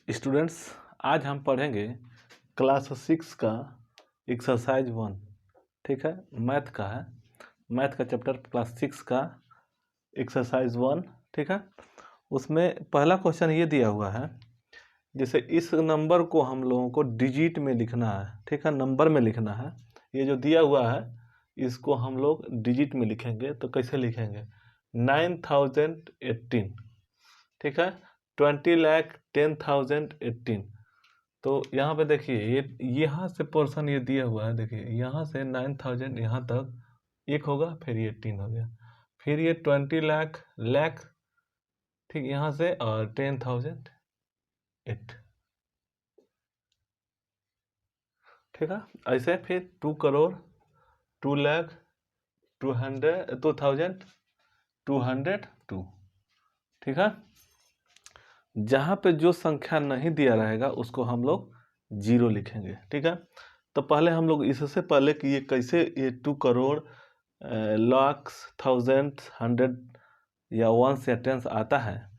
Students, आज हम पढ़ेंगे क्लास 6 का एक्सरसाइज 1। ठीक है, मैथ का है। मैथ का चैप्टर क्लास 6 का एक्सरसाइज 1। ठीक है, उसमें पहला क्वेश्चन ये दिया हुआ है, जैसे इस नंबर को हम लोगों को डिजिट में लिखना है। ठीक है, नंबर में लिखना है। ये जो दिया हुआ है इसको हम लोग डिजिट में लिखेंगे। तो कैसे लिखेंगे? 9018। ठीक है, 20,10,018। तो यहाँ पे देखिए, ये यहाँ से पोर्शन ये दिया हुआ है। देखिए यहाँ से 9,000 यहाँ तक एक होगा, फिर ये 18 हो गया, फिर ये 20 लाख लैख, ठीक, यहाँ से और 10,008। ठीक है, ऐसे फिर 2 करोड़, 2 लाख, 2,202। ठीक है, जहाँ पे जो संख्या नहीं दिया रहेगा उसको हम लोग जीरो लिखेंगे। ठीक है, तो पहले हम लोग इससे पहले कि ये कैसे ये 2 करोड़ लाख, थाउजेंड, हंड्रेड या वंस या टेंस आता है,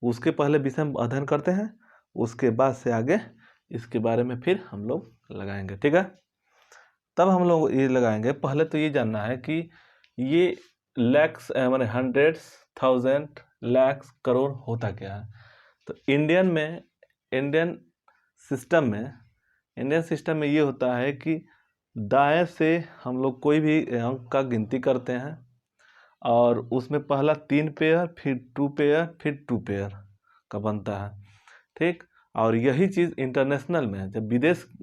उसके पहले विषय हम अध्ययन करते हैं। उसके बाद से आगे इसके बारे में फिर हम लोग लगाएंगे। ठीक है, तब हम लोग ये लगाएंगे। पहले तो ये जानना है कि ये लैक्स माने हंड्रेड्स, थाउजेंड, लैक्स, करोड़ होता क्या है। तो इंडियन सिस्टम में ये होता है कि दाएं से हम लोग कोई भी अंक का गिनती करते हैं और उसमें पहला 3 पेयर, फिर 2 पेयर, फिर 2 पेयर का बनता है। ठीक, और यही चीज़ इंटरनेशनल में, जब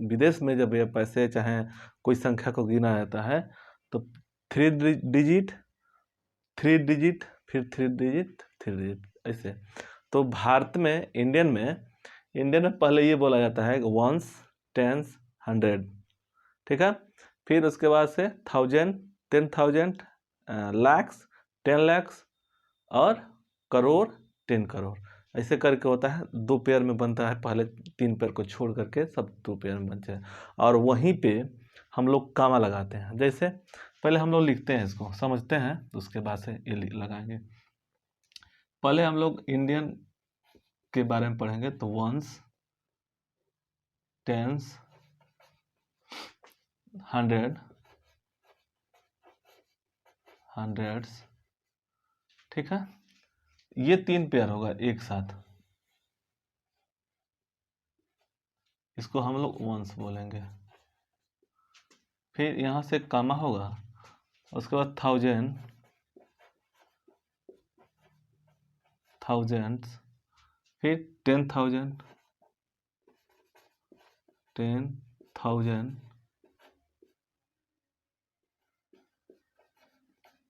विदेश में जब ये पैसे चाहे कोई संख्या को गिना जाता है तो 3 डिजिट, 3 डिजिट, फिर 3 डिजिट, 3 डिजिट, ऐसे। तो भारत में, इंडियन में पहले ये बोला जाता है वंस, टेंस, हंड्रेड। ठीक है, फिर उसके बाद से 1000, 10,000, लैक्स, 10 लैक्स और करोड़, 10 करोड़, ऐसे करके होता है। 2 पेयर में बनता है, पहले 3 पेयर को छोड़ करके सब 2 पेयर में बनते हैं। और वहीं पे हम लोग कामा लगाते हैं। जैसे पहले हम लोग लिखते हैं, इसको समझते हैं, तो उसके बाद से ये लगाएंगे। पहले हम लोग इंडियन के बारे में पढ़ेंगे। तो वंस, टेंस, हंड्रेड, हंड्रेड्स। ठीक है, ये 3 पेयर होगा एक साथ, इसको हम लोग वंस बोलेंगे। फिर यहाँ से कामा होगा, उसके बाद थाउजेंड, थाउजेंड्स, फिर 10,000, 10,000,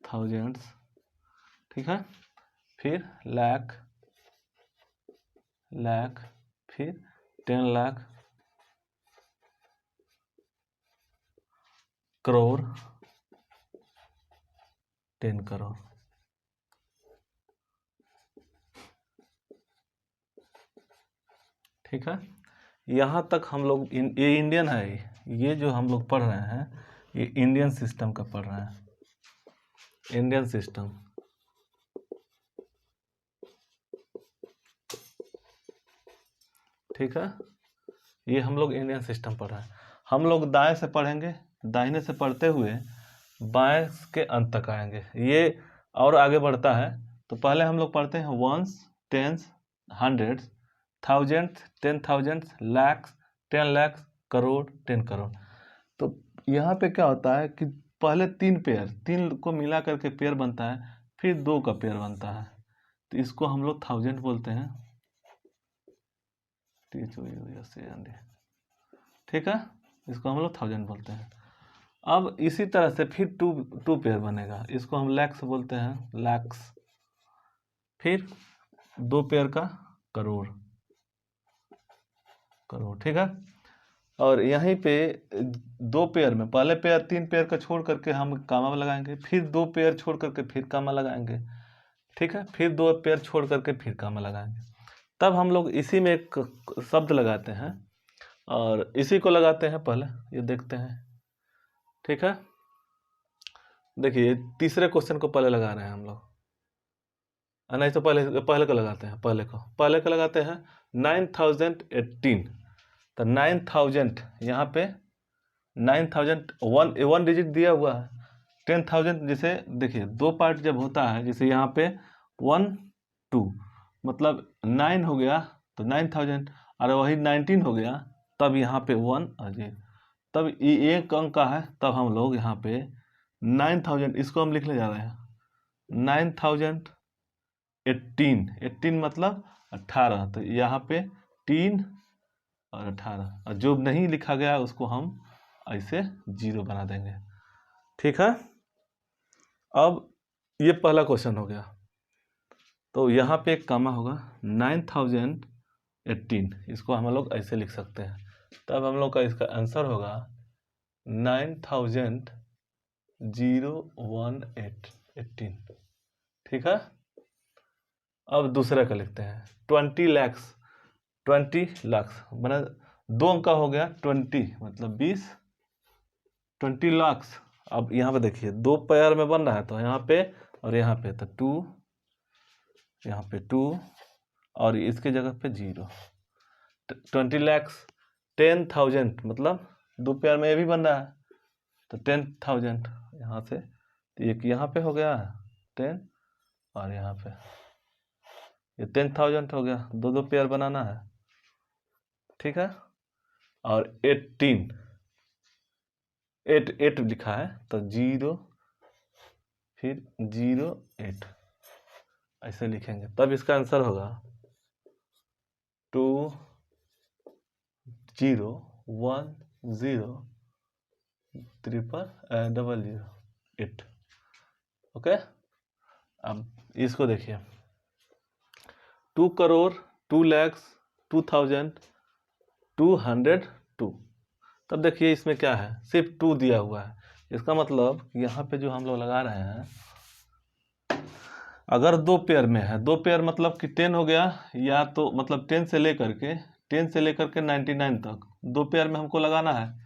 थाउजेंड्स। ठीक है, फिर लाख, लाख, फिर 10 लाख, करोड़, 10 करोड़। ठीक है, यहाँ तक हम लोग ये इंडियन है। ये जो हम लोग पढ़ रहे हैं ये इंडियन सिस्टम का पढ़ रहे हैं, इंडियन सिस्टम। ठीक है, ये हम लोग इंडियन सिस्टम पढ़ रहे हैं। हम लोग दाएं से पढ़ेंगे, दाहिने से पढ़ते हुए बाएं के अंत तक आएंगे। ये और आगे बढ़ता है। तो पहले हम लोग पढ़ते हैं ones, tens, hundreds, thousands, 10,000, lakhs, 10 lakhs, crore, 10 crore. तो यहाँ पे क्या होता है कि पहले 3 पेयर, 3 को मिला करके पेयर बनता है, फिर 2 का पेयर बनता है। तो इसको हम लोग थाउजेंड बोलते हैं। ठीक है, इसको हम लोग थाउजेंड बोलते हैं। अब इसी तरह से फिर 2 पेयर बनेगा, इसको हम लैक्स बोलते हैं, लैक्स। फिर 2 पेयर का करोड़, करोड़। ठीक है, और यहीं पे 2 पेयर में, पहले पेयर 3 पेयर का छोड़ करके हम कामा लगाएंगे, फिर 2 पेयर छोड़ करके फिर कामा लगाएंगे। ठीक है, फिर 2 पेयर छोड़ करके फिर कामा लगाएंगे। तब हम लोग इसी में एक शब्द लगाते हैं और इसी को लगाते हैं। पहले ये देखते हैं। ठीक है, देखिए तीसरे क्वेश्चन को पहले लगा रहे हैं हम लोग। नहीं तो पहले पहले का लगाते हैं, पहले का लगाते हैं 9018। तो 9000 यहाँ पे 9000 वन डिजिट दिया हुआ है। 10,000 जैसे देखिए दो पार्ट जब होता है, जैसे यहाँ पे 1 2 मतलब 9 हो गया तो 9000, और वही 19 हो गया तब यहाँ पे 1 आ जाए, तब ये एक अंक का है, तब हम लोग यहाँ पे 9000 इसको हम लिखने जा रहे हैं 9018 मतलब 18, तो यहाँ पे 3 और 18, और जो नहीं लिखा गया उसको हम ऐसे 0 बना देंगे। ठीक है, अब ये पहला क्वेश्चन हो गया। तो यहाँ पे एक कामा होगा 9018, इसको हम लोग ऐसे लिख सकते हैं, तब हम लोग का इसका आंसर होगा 9018। ठीक है, अब दूसरा का लिखते हैं 20 लाख बना, दो अंक का हो गया 20 मतलब 20, 20 लाख। अब यहाँ पे देखिए दो पेयर में बन रहा है, तो यहाँ पे और यहाँ पे, तो 2, यहाँ पे 2 और इसके जगह पे 0। 20 लाख 10,000 मतलब दो पेयर में ये भी बन रहा है, तो 10,000 यहाँ से, तो एक यहाँ पे हो गया 10 और यहाँ पे ये 10,000 हो गया, दो दो पेयर बनाना है। ठीक है, और 18 8 लिखा है, तो 0 फिर 0 8 ऐसे लिखेंगे, तब इसका आंसर होगा 2 0 1 0 0 8। ओके, अब इसको देखिए 2 करोड़ 2 लाख 2,202। तब देखिए इसमें क्या है, सिर्फ 2 दिया हुआ है, इसका मतलब यहाँ पे जो हम लोग लगा रहे हैं, अगर दो पेयर में है, दो पेयर मतलब कि 10 हो गया, या तो मतलब 10 से लेकर के 99 तक दो पेयर में हमको लगाना है,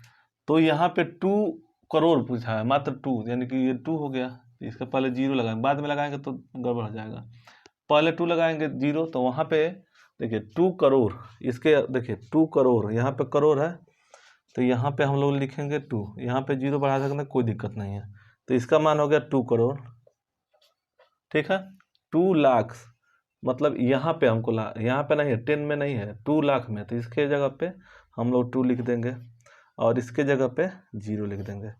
तो यहाँ पे 2 करोड़ पूछा है, मात्र 2, यानी कि ये 2 हो गया, इसका पहले 0 लगाएंगे, बाद में लगाएंगे तो गड़बड़ हो जाएगा, पहले 2 लगाएंगे 0, तो वहाँ पे देखिए 2 करोड़, इसके देखिए 2 करोड़ यहाँ पे करोड़ है, तो यहाँ पे हम लोग लिखेंगे 2, यहाँ पे 0 बढ़ा सकते हैं, कोई दिक्कत नहीं है, तो इसका मान हो गया 2 करोड़। ठीक है, 2 लाख मतलब यहाँ पे हमको यहाँ पे नहीं है, 10 में नहीं है, 2 लाख में, तो इसके जगह पे हम लोग 2 लिख देंगे और इसके जगह पे 0 लिख देंगे।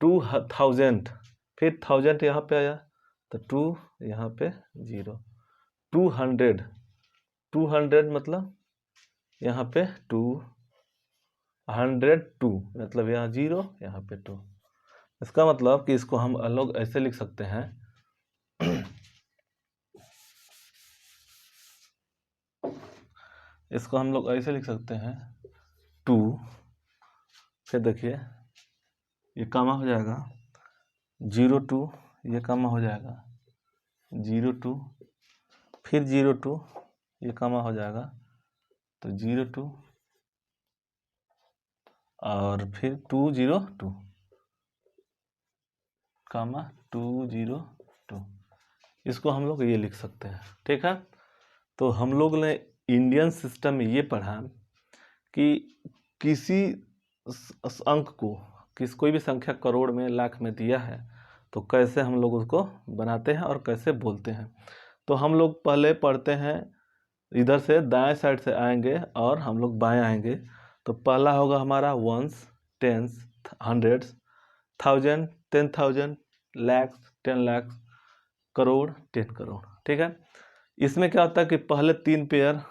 2,000 फिर 1000 यहाँ पे आया, तो 2 यहाँ पे 0। 200 मतलब यहाँ पे 202 मतलब यहाँ 0 यहाँ पे 2। इसका मतलब कि इसको हम लोग ऐसे लिख सकते हैं इसको हम लोग ऐसे लिख सकते हैं 2, फिर देखिए ये कामा हो जाएगा 02, ये कामा हो जाएगा 02, फिर 02, ये कामा हो जाएगा तो 02 और फिर 202 कामा 202, इसको हम लोग ये लिख सकते हैं। ठीक है, तो हम लोग ने इंडियन सिस्टम में ये पढ़ा कि किसी अंक को, कोई भी संख्या करोड़ में लाख में दिया है तो कैसे हम लोग उसको बनाते हैं और कैसे बोलते हैं। तो हम लोग पहले पढ़ते हैं, इधर से दाएं साइड से आएंगे और हम लोग बाएं आएंगे, तो पहला होगा हमारा ones, tens, hundreds, 1000, 10,000, lakhs, 10 lakh, crore, 10 crore. ठीक है, इसमें क्या होता है कि पहले 3 पेयर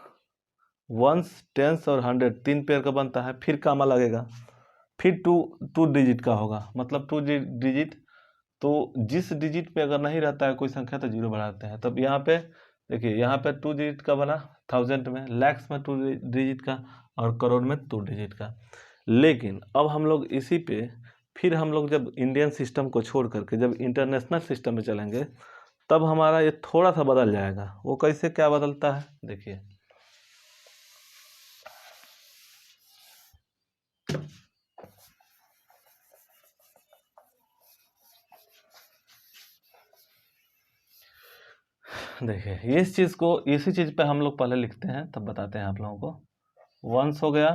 वंस, टेंस और 100 3 पेयर का बनता है, फिर कामा लगेगा, फिर 2 डिजिट का होगा, मतलब 2 डिजिट, तो जिस डिजिट पे अगर नहीं रहता है कोई संख्या तो 0 बढ़ाते हैं। तब यहाँ पे देखिए, यहाँ पे 2 डिजिट का बना, 1000 में, लैक्स में 2 डिजिट का और करोड़ में 2 डिजिट का। लेकिन अब हम लोग इसी पे फिर हम लोग जब इंडियन सिस्टम को छोड़ करके जब इंटरनेशनल सिस्टम में चलेंगे, तब हमारा ये थोड़ा सा बदल जाएगा। वो कैसे, क्या बदलता है देखिए, देखिए इस चीज़ को, इसी चीज़ पे हम लोग पहले लिखते हैं तब बताते हैं आप लोगों को। वंस हो गया,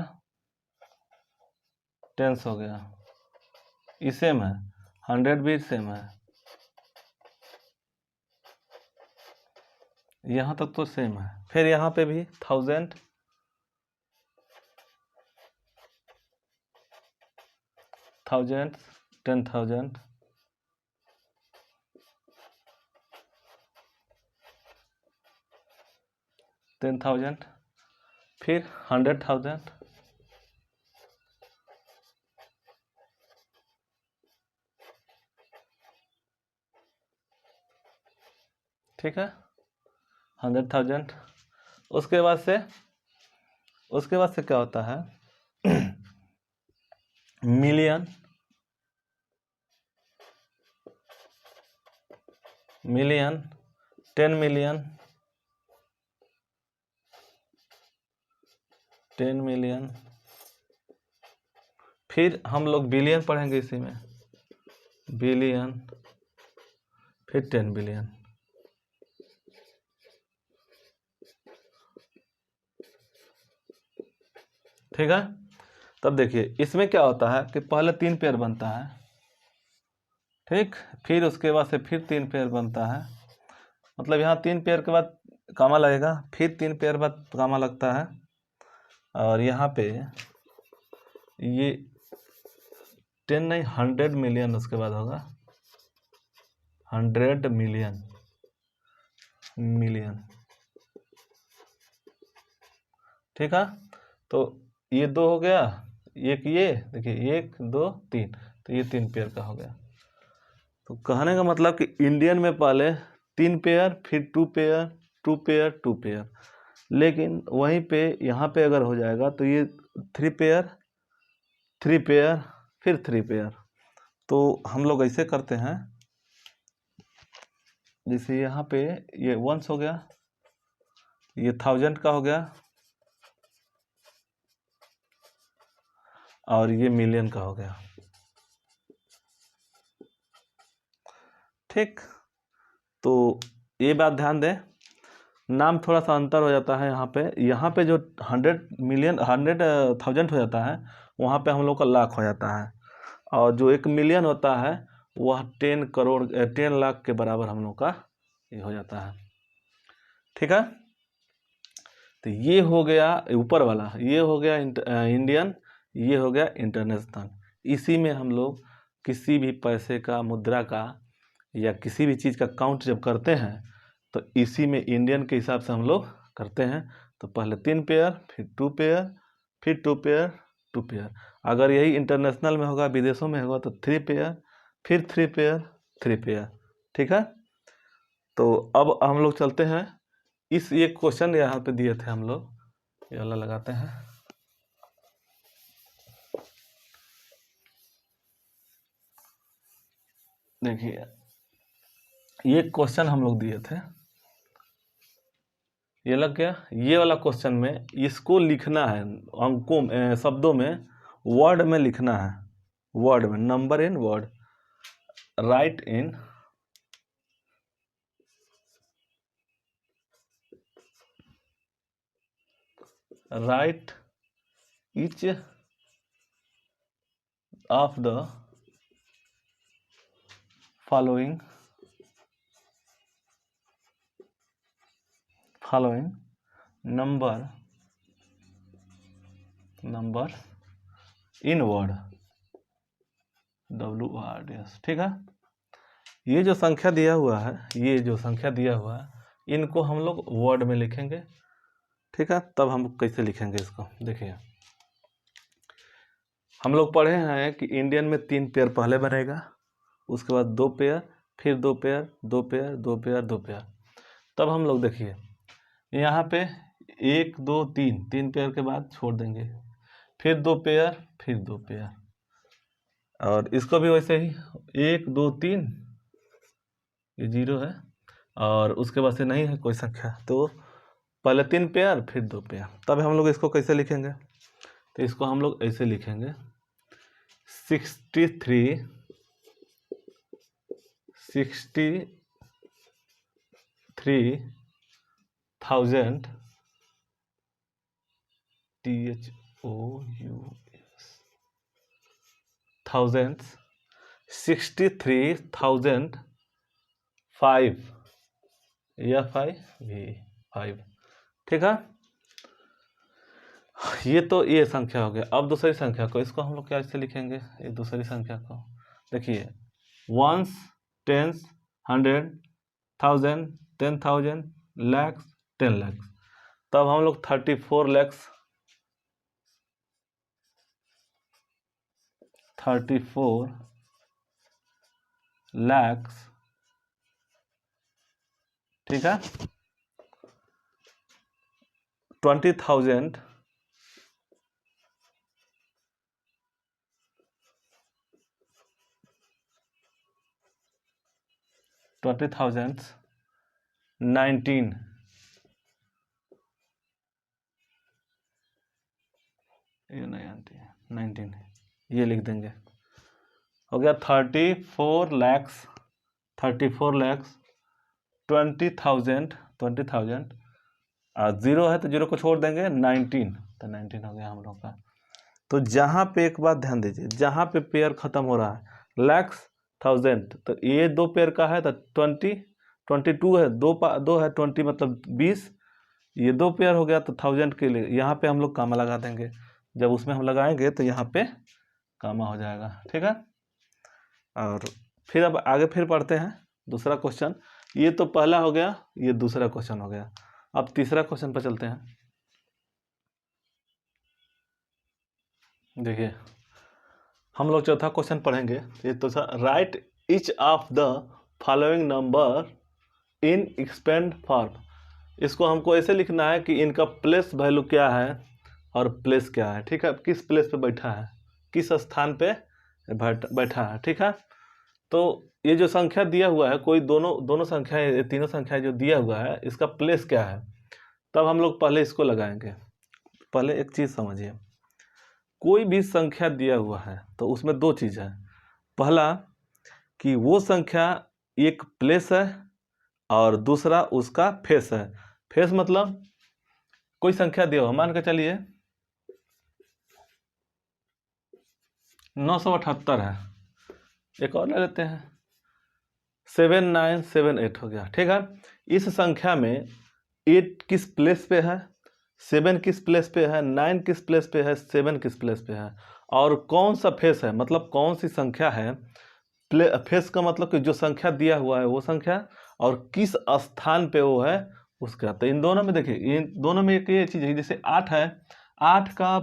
टेंस हो गया, ये सेम है, 100 भी सेम है, यहाँ तक तो सेम है। फिर यहाँ पे भी 1000, 1000, 10,000, 10,000, फिर 100,000, ठीक है, 100,000। उसके बाद से क्या होता है, मिलियन, मिलियन, 10 मिलियन, 10 मिलियन, फिर हम लोग बिलियन पढ़ेंगे इसी में, बिलियन, फिर 10 बिलियन, ठीक है। तब देखिए इसमें क्या होता है कि पहले 3 पेयर बनता है, ठीक, फिर उसके बाद से फिर 3 पेयर बनता है, मतलब यहाँ 3 पेयर के बाद कामा लगेगा, फिर 3 पेयर बाद कामा लगता है, और यहाँ पे ये 10 नहीं 100 मिलियन उसके बाद होगा, 100 मिलियन, मिलियन, ठीक है। तो ये 2 हो गया, एक ये देखिए 1 2 3, तो ये 3 पेयर का हो गया। तो कहने का मतलब कि इंडियन में पहले 3 पेयर, फिर 2 पेयर, 2 पेयर, 2 पेयर, लेकिन वहीं पे यहाँ पे अगर हो जाएगा तो ये 3 पेयर, 3 पेयर, फिर 3 पेयर। तो हम लोग ऐसे करते हैं, जैसे यहाँ पे ये 1 हो गया, ये 1000 का हो गया, और ये मिलियन का हो गया, ठीक। तो ये बात ध्यान दें, नाम थोड़ा सा अंतर हो जाता है यहाँ पे जो 100 मिलियन 100,000 हो जाता है, वहाँ पे हम लोग का लाख हो जाता है, और जो 1 मिलियन होता है वह 10 करोड़ 10 लाख के बराबर हम लोग का ये हो जाता है, ठीक है। तो ये हो गया ऊपर वाला, ये हो गया इंडियन, ये हो गया इंटरनेशनल। इसी में हम लोग किसी भी पैसे का, मुद्रा का, या किसी भी चीज़ का काउंट जब करते हैं तो इसी में इंडियन के हिसाब से हम लोग करते हैं। तो पहले 3 पेयर, फिर 2 पेयर, फिर 2 पेयर, 2 पेयर। अगर यही इंटरनेशनल में होगा, विदेशों में होगा, तो 3 पेयर, फिर 3 पेयर, 3 पेयर, ठीक है। तो अब हम लोग चलते हैं, ये क्वेश्चन यहाँ पे दिए थे हम लोग, ये वाला लगाते हैं। देखिए ये क्वेश्चन हम लोग दिए थे, ये लग गया। ये वाला क्वेश्चन में इसको लिखना है अंकों में, शब्दों में, वर्ड में लिखना है, वर्ड में, number in word, right in right each of the following number in word, WRDS, ठीक है। ये जो संख्या दिया हुआ है, इनको हम लोग वर्ड में लिखेंगे, ठीक है। तब हम कैसे लिखेंगे इसको, देखिए हम लोग पढ़े हैं कि इंडियन में 3 पेयर पहले बनेगा, उसके बाद 2 पेयर, फिर 2 पेयर, 2 पेयर, 2 पेयर, 2 पेयर। तब हम लोग देखिए यहाँ पे 1 2 3, 3 पेयर के बाद छोड़ देंगे, फिर 2 पेयर, फिर 2 पेयर, और इसको भी वैसे ही 1 2 3, ये 0 है, और उसके बाद से नहीं है कोई संख्या, तो पहले 3 पेयर, फिर 2 पेयर। तब हम लोग इसको कैसे लिखेंगे, तो इसको हम लोग ऐसे लिखेंगे, 63 63 1000 THOUS thousands 63,005 5 ठीक है। ये तो ये संख्या हो गया। अब दूसरी संख्या को, इसको हम लोग क्या से लिखेंगे, ये दूसरी संख्या को देखिए, वंस, टेंस, 100, 1000, 10,000, लैक्स, 10 लैक्स। तब हम लोग 34 लैक्स 34 लैक्स, ठीक है, 20,000 19 ये नहीं आती है, 19 ये लिख देंगे। हो गया 34 लैक्स 20,000 जीरो है तो जीरो को छोड़ देंगे, 19 तो 19 हो गया हम लोग का। तो जहाँ पे एक बात ध्यान दीजिए, जहाँ पे पेयर खत्म हो रहा है लैक्स 1000, तो ये 2 पेयर का है तो 22 है, दो है 20 मतलब 20, ये 2 पेयर हो गया तो 1000 के लिए यहाँ पे हम लोग कामा लगा देंगे। जब उसमें हम लगाएंगे तो यहाँ पे कामा हो जाएगा, ठीक है। और फिर अब आगे फिर पढ़ते हैं दूसरा क्वेश्चन। ये तो पहला हो गया, ये दूसरा क्वेश्चन हो गया। अब तीसरा क्वेश्चन पर चलते हैं। देखिए हम लोग चौथा क्वेश्चन पढ़ेंगे। ये तो right each of the following number in expand form. इसको हमको ऐसे लिखना है कि इनका प्लेस वैल्यू क्या है और प्लेस क्या है, ठीक है, किस प्लेस पे बैठा है, किस स्थान पे बैठा है, ठीक है। तो ये जो संख्या दिया हुआ है, कोई दोनों संख्या, ये तीनों संख्या जो दिया हुआ है, इसका प्लेस क्या है, तब हम लोग पहले इसको लगाएंगे। पहले एक चीज़ समझिए, कोई भी संख्या दिया हुआ है तो उसमें 2 चीज़ है। पहला कि वो संख्या एक प्लेस है और दूसरा उसका फेस है। फेस मतलब कोई संख्या दिया हुआ, मान के चलिए 978 है, एक और ले लेते हैं 7978 हो गया, ठीक है। इस संख्या में 8 किस प्लेस पे है, 7 किस प्लेस पे है, 9 किस प्लेस पे है, 7 किस प्लेस पे है, और कौन सा फेस है, मतलब कौन सी संख्या है। फेस का मतलब कि जो संख्या दिया हुआ है वो संख्या, और किस स्थान पे वो है उसका। तो इन दोनों में देखिए, इन दोनों में एक ये चीज़ है, जैसे 8 है, 8 का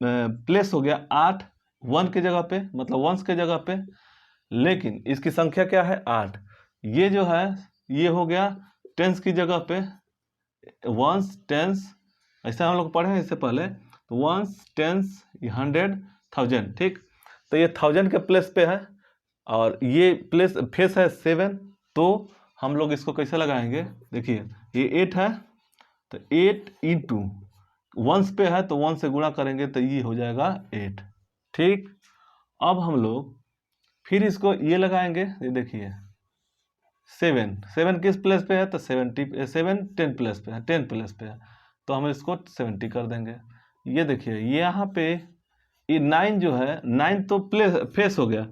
प्लेस हो गया 8 1 की जगह पे, मतलब वंस के जगह पे, लेकिन इसकी संख्या क्या है 8। ये जो है ये हो गया टेंस की जगह पे, वंस टेंस, ऐसा हम लोग पढ़े हैं इससे पहले, तो वंस टेंस 100 1000, ठीक। तो ये 1000 के प्लेस पे है और ये प्लेस फेस है 7, तो हम लोग इसको कैसे लगाएंगे, देखिए ये 8 है तो 8 इंटू वंस पे है तो 1 से गुणा करेंगे तो ये हो जाएगा 8, ठीक। अब हम लोग फिर इसको ये लगाएंगे, ये देखिए 7 किस प्लेस पे है तो 7 10 प्लेस पे है, 10 प्लेस पे है, तो हम इसको 70 कर देंगे। ये देखिए यहाँ पे ये 9 जो है, 9 तो प्लेस फेस हो गया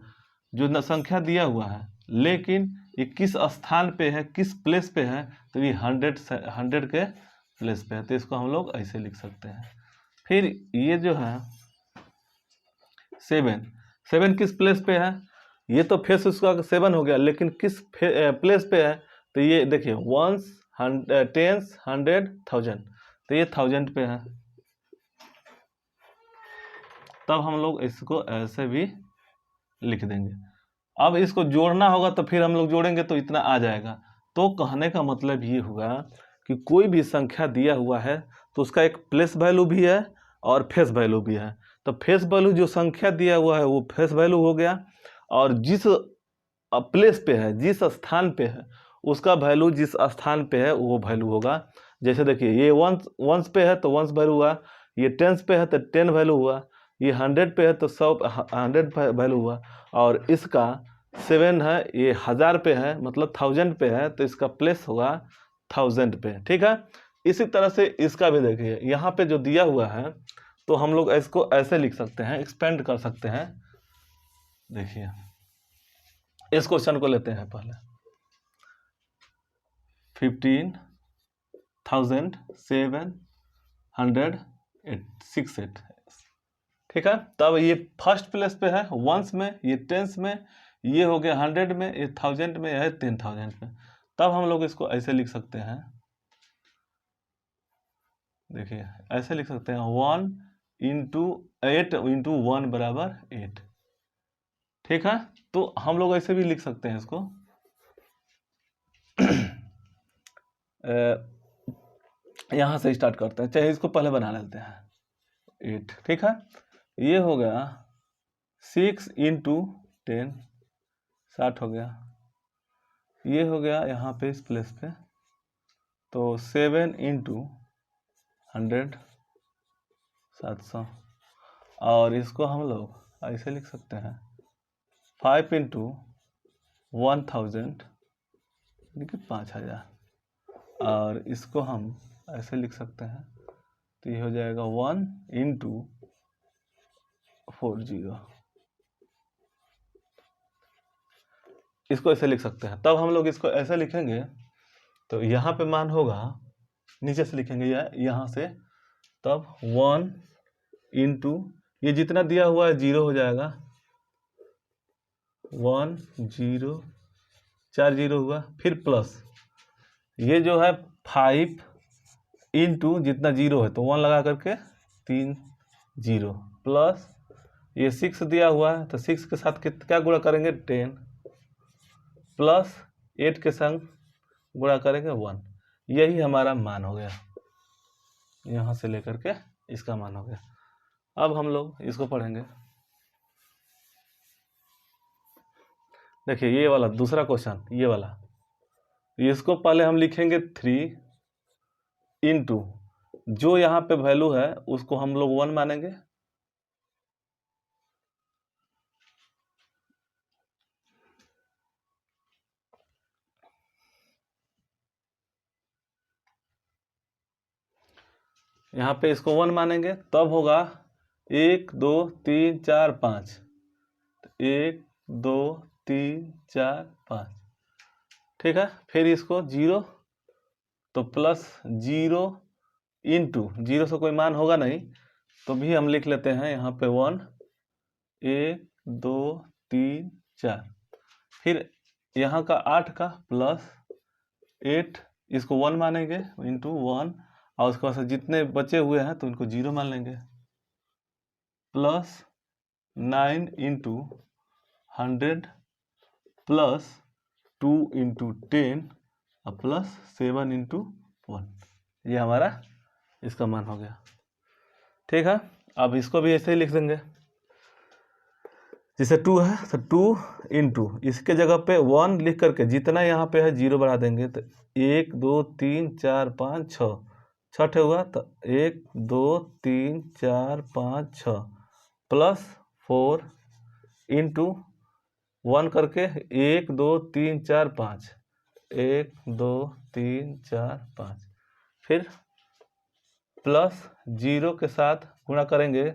जो संख्या दिया हुआ है, लेकिन ये किस स्थान पे है, किस प्लेस पे है, तो ये 100 के प्लेस पे है, तो इसको हम लोग ऐसे लिख सकते हैं। फिर ये जो है 7 किस प्लेस पे है, ये तो फेस उसका 7 हो गया, लेकिन किस प्लेस पे है, तो ये देखिए वंस 10 100 1000, तो ये 1000 पे है। तब हम लोग इसको ऐसे भी लिख देंगे। अब इसको जोड़ना होगा तो फिर हम लोग जोड़ेंगे तो इतना आ जाएगा। तो कहने का मतलब ये हुआ कि कोई भी संख्या दिया हुआ है तो उसका एक प्लेस वैल्यू भी है और फेस वैल्यू भी है। तो फेस वैल्यू जो संख्या दिया हुआ है वो फेस वैल्यू हो गया, और जिस प्लेस पे है, जिस स्थान पे है, उसका वैल्यू जिस स्थान पे है वो वैल्यू होगा। जैसे देखिए ये वंस पे है तो वंस वैल्यू हुआ, ये टेंस पे है तो 10 वैल्यू हुआ, ये 100 पे है तो 100 वैल्यू हुआ, और इसका 7 है, ये 1000 पे है मतलब 1000 पे है, तो इसका प्लेस होगा 1000 पे, ठीक है। इसी तरह से इसका भी देखिए, यहाँ पे जो दिया हुआ है तो हम लोग इसको ऐसे लिख सकते हैं, एक्सपेंड कर सकते हैं। देखिए इस क्वेश्चन को लेते हैं पहले, 15,768, ठीक है। तब ये फर्स्ट प्लेस पे है वंस में, ये टेंस में, ये हो गया 100 में, ये 1000 में, यह है 10,000 में। तब हम लोग इसको ऐसे लिख सकते हैं, देखिए ऐसे लिख सकते हैं 1 इंटू 8 इंटू 1 बराबर 8, ठीक है। तो हम लोग ऐसे भी लिख सकते हैं इसको यहाँ से स्टार्ट करते हैं, चाहे इसको पहले बना लेते हैं 8, ठीक है। ये हो गया 6 इंटू 10, 60 हो गया। ये हो गया यहाँ पे इस प्लेस पे, तो 7 इंटू 100, 700। और इसको हम लोग ऐसे लिख सकते हैं 5 इंटू 1000, देखिए 5000। और इसको हम ऐसे लिख सकते हैं, तो ये हो जाएगा 1 इंटू 40, इसको ऐसे लिख सकते हैं। तब हम लोग इसको ऐसे लिखेंगे तो यहाँ पे मान होगा, नीचे से लिखेंगे या यहाँ से, तब 1 इंटू ये जितना दिया हुआ है 0 हो जाएगा, 1 0 4 0 हुआ, फिर प्लस ये जो है 5 इंटू जितना 0 है तो 1 लगा करके 3 0, प्लस ये 6 दिया हुआ है तो 6 के साथ क्या गुणा करेंगे 10, प्लस 8 के संग गुणा करेंगे 1। यही हमारा मान हो गया, यहाँ से लेकर के इसका मान हो गया। अब हम लोग इसको पढ़ेंगे, देखिए ये वाला दूसरा क्वेश्चन, ये वाला, इसको पहले हम लिखेंगे 3 इंटू जो यहाँ पे वैल्यू है उसको हम लोग 1 मानेंगे, यहाँ पे इसको 1 मानेंगे, तब होगा 1 2 3 4 5, 1 2 3 4 5, ठीक है। फिर इसको 0, तो प्लस 0 इंटू 0 से कोई मान होगा नहीं तो भी हम लिख लेते हैं यहाँ पे 1 1 2 3 4, फिर यहाँ का 8 का प्लस 8, इसको 1 मानेंगे इंटू 1, और उसके बाद जितने बचे हुए हैं तो इनको 0 मान लेंगे, प्लस 9 इंटू 100, प्लस 2 इंटू 10, और प्लस 7 इंटू 1। ये हमारा इसका मान हो गया, ठीक है। अब इसको भी ऐसे ही लिख देंगे, जैसे 2 है तो 2 इंटू इसके जगह पे 1 लिख करके जितना यहाँ पे है 0 बढ़ा देंगे, तो 1 2 3 4 5 6, 6 हुआ, तो 1 2 3 4 5 6, प्लस 4 इंटू 1 करके 1 2 3 4 5, 1 2 3 4 5, फिर प्लस 0 के साथ गुणा करेंगे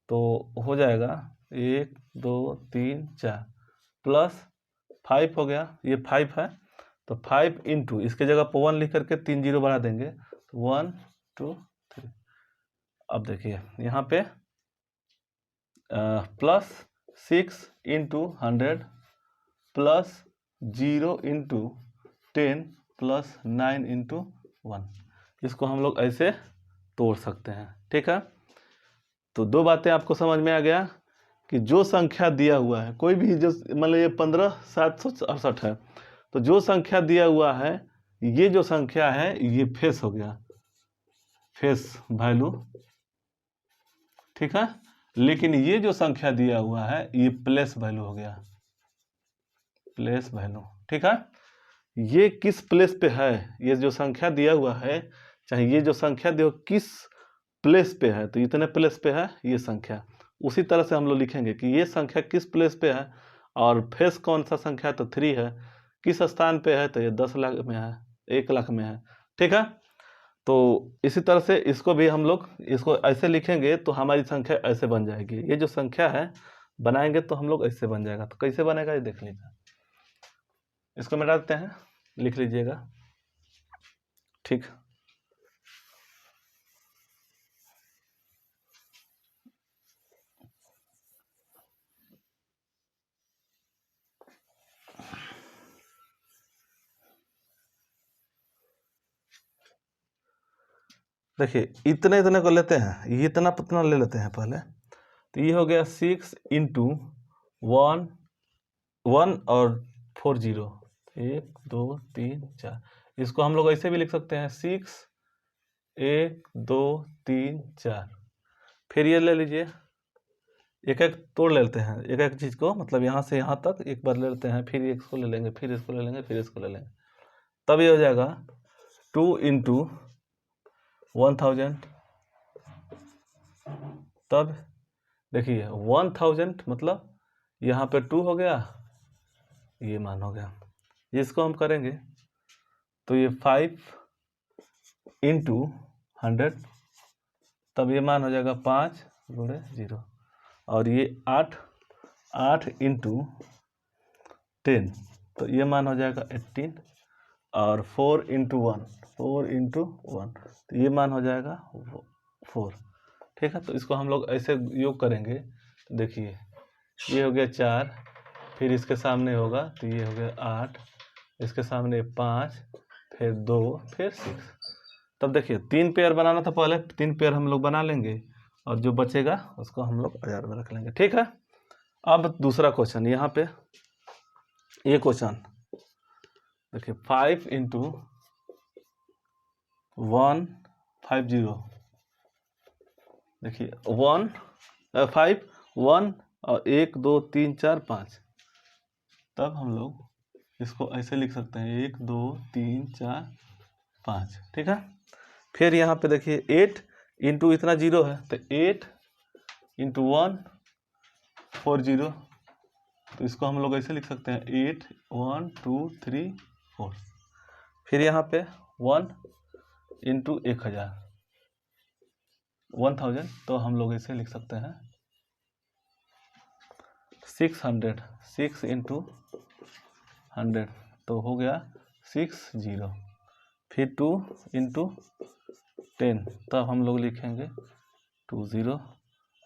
तो हो जाएगा 1 2 3 4, प्लस 5 हो गया, ये 5 है तो 5 इंटू इसके जगह पर 1 लिख करके 3 0 बढ़ा देंगे, 1 2 3। अब देखिए यहाँ पे plus 6 into 100, plus 0 into 10, plus 9 into 1। इसको हम लोग ऐसे तोड़ सकते हैं, ठीक है। तो दो बातें आपको समझ में आ गया कि जो संख्या दिया हुआ है, कोई भी जो मतलब ये 15,768 है, तो जो संख्या दिया हुआ है, ये जो संख्या है ये फेस हो गया, फेस वैल्यू, ठीक है। लेकिन ये जो संख्या दिया हुआ है ये प्लेस वैल्यू हो गया, प्लेस वैल्यू, ठीक है। ये किस प्लेस पे है, ये जो संख्या दिया हुआ है, चाहे ये जो संख्या दिया किस प्लेस पे है, तो इतने प्लेस पे है ये संख्या। उसी तरह से हम लोग लिखेंगे कि ये संख्या किस प्लेस पे है, और फेस कौन सा संख्या, तो 3 है, किस स्थान पे है, तो ये 10 लाख में है, 1 लाख में है। ठीक है, तो इसी तरह से इसको भी हम लोग इसको ऐसे लिखेंगे तो हमारी संख्या ऐसे बन जाएगी। ये जो संख्या है बनाएंगे तो हम लोग ऐसे बन जाएगा। तो कैसे बनेगा ये देख लीजिए, इसको मिटा देते हैं, लिख लीजिएगा। ठीक, देखिए इतने इतने को लेते हैं, ये इतना पतना ले लेते हैं पहले। तो ये हो गया 6 इंटू 1 1 और 4 0, 1 2 3 4। इसको हम लोग ऐसे भी लिख सकते हैं 6 1 2 3 4। फिर ये ले लीजिए, एक एक तोड़ लेते हैं एक एक चीज़ को, मतलब यहाँ से यहाँ तक एक बार ले लेते हैं, फिर इसको ले लेंगे, फिर इसको ले लेंगे, फिर इसको ले लेंगे। तब ये हो जाएगा 2 इंटू 1000। तब देखिए 1000 मतलब यहाँ पे 2 हो गया, ये मान हो गया। इसको हम करेंगे तो ये 5 इंटू 100, तब ये मान हो जाएगा 5 गुणे 0। और ये 8 इंटू 10, तो ये मान हो जाएगा 18। और 4 इंटू 1 तो ये मान हो जाएगा 4। ठीक है, तो इसको हम लोग ऐसे योग करेंगे। तो देखिए ये हो गया 4, फिर इसके सामने होगा तो ये हो गया 8, इसके सामने 5, फिर 2, फिर 6। तब देखिए 3 पेयर बनाना था पहले, 3 पेयर हम लोग बना लेंगे और जो बचेगा उसको हम लोग 1000 में रख लेंगे। ठीक है, अब दूसरा क्वेश्चन यहाँ पे, ये क्वेश्चन देखिए 5 इंटू 150। देखिए 5 1 और 1 2 3 4 5। तब हम लोग इसको ऐसे लिख सकते हैं 1 2 3 4 5। ठीक है, फिर यहाँ पे देखिए 8 इंटू इतना 0 है तो 8 इंटू 1 40। तो इसको हम लोग ऐसे लिख सकते हैं 8 1 2 3 4। फिर यहाँ पे 1 इंटू 1000, तो हम लोग ऐसे लिख सकते हैं 600, 6 इंटू 100 तो हो गया 60। फिर 2 इंटू 10, तब हम लोग लिखेंगे 20।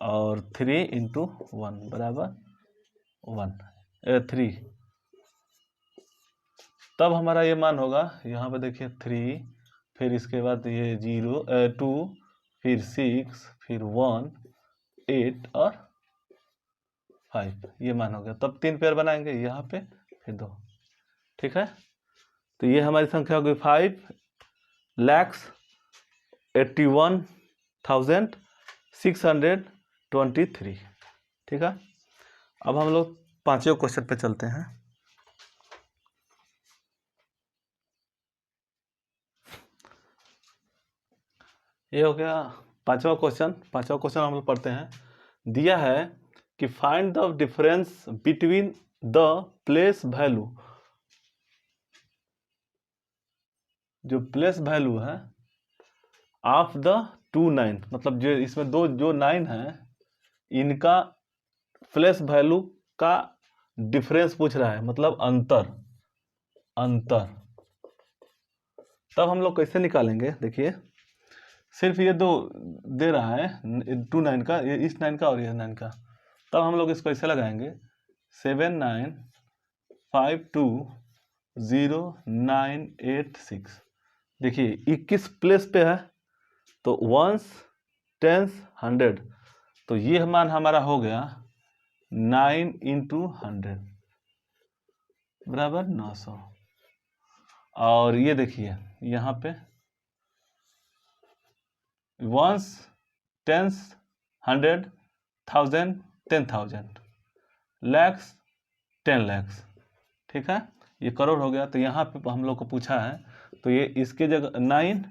और 3 इंटू 1 बराबर 3। तब हमारा ये मान होगा, यहाँ पे देखिए 3, फिर इसके बाद ये 2, फिर 6, फिर 1 8 और 5, ये मान हो गया। तब 3 पेयर बनाएंगे यहाँ पे, फिर 2। ठीक है, तो ये हमारी संख्या हो गई 5,81,623। ठीक है, अब हम लोग पांचवें क्वेश्चन पे चलते हैं। ये हो गया पांचवा क्वेश्चन हम लोग पढ़ते हैं। दिया है कि find the difference between the place value, जो प्लेस वैल्यू है ऑफ द 2 9, मतलब जो इसमें जो 9 है इनका प्लेस वैल्यू का डिफरेंस पूछ रहा है, मतलब अंतर। तब हम लोग कैसे निकालेंगे, देखिए सिर्फ ये दो दे रहा है 2 9 का, ये इस 9 का और ये 9 का। तब हम लोग इसको ऐसे लगाएंगे 7 9 5 2 0 9 8 6। देखिए 21 प्लेस पे है तो 1s 10s 100, तो ये मान हमारा हो गया 9 इंटू 100 बराबर 900। और ये देखिए यहाँ पे 1s 10s 100 1000 10,000 lakhs 10 lakhs। ठीक है, ये करोड़ हो गया। तो यहाँ पे हम लोग को पूछा है तो ये इसके जगह 9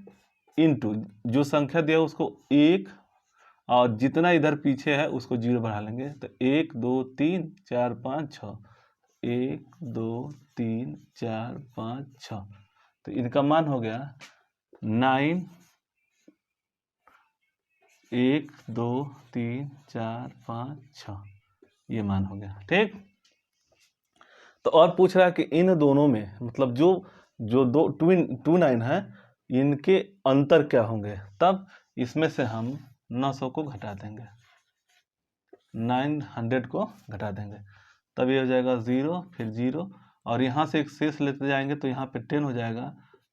इंटू जो संख्या दिया उसको 1 और जितना इधर पीछे है उसको 0 बढ़ा लेंगे। तो 1 2 3 4 5 6, 1 2 3 4 5 6, तो इनका मान हो गया 9, 1 2 3 4 5 6, ये मान हो गया। ठीक, तो और पूछ रहा है कि इन दोनों में मतलब जो जो दो 2 9 है, इनके अंतर क्या होंगे। तब इसमें से हम 900 को घटा देंगे, 900 को घटा देंगे, तब ये हो जाएगा 0, फिर 0, और यहाँ से एक शेष लेते जाएंगे तो यहाँ पे 10 हो जाएगा,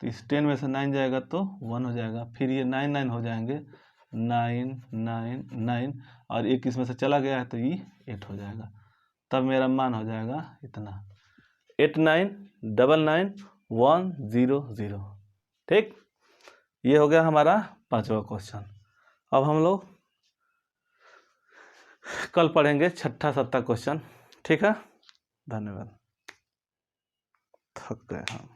तो इस 10 में से 9 जाएगा तो 1 हो जाएगा, फिर ये 9 9 हो जाएंगे, 9 9 9, और एक इसमें से चला गया है तो ये 8 हो जाएगा। तब मेरा मान हो जाएगा इतना, 8999 100। ठीक, ये हो गया हमारा 5वां क्वेश्चन। अब हम लोग कल पढ़ेंगे 6ठा 7ठा क्वेश्चन। ठीक है, धन्यवाद। थक गए हम।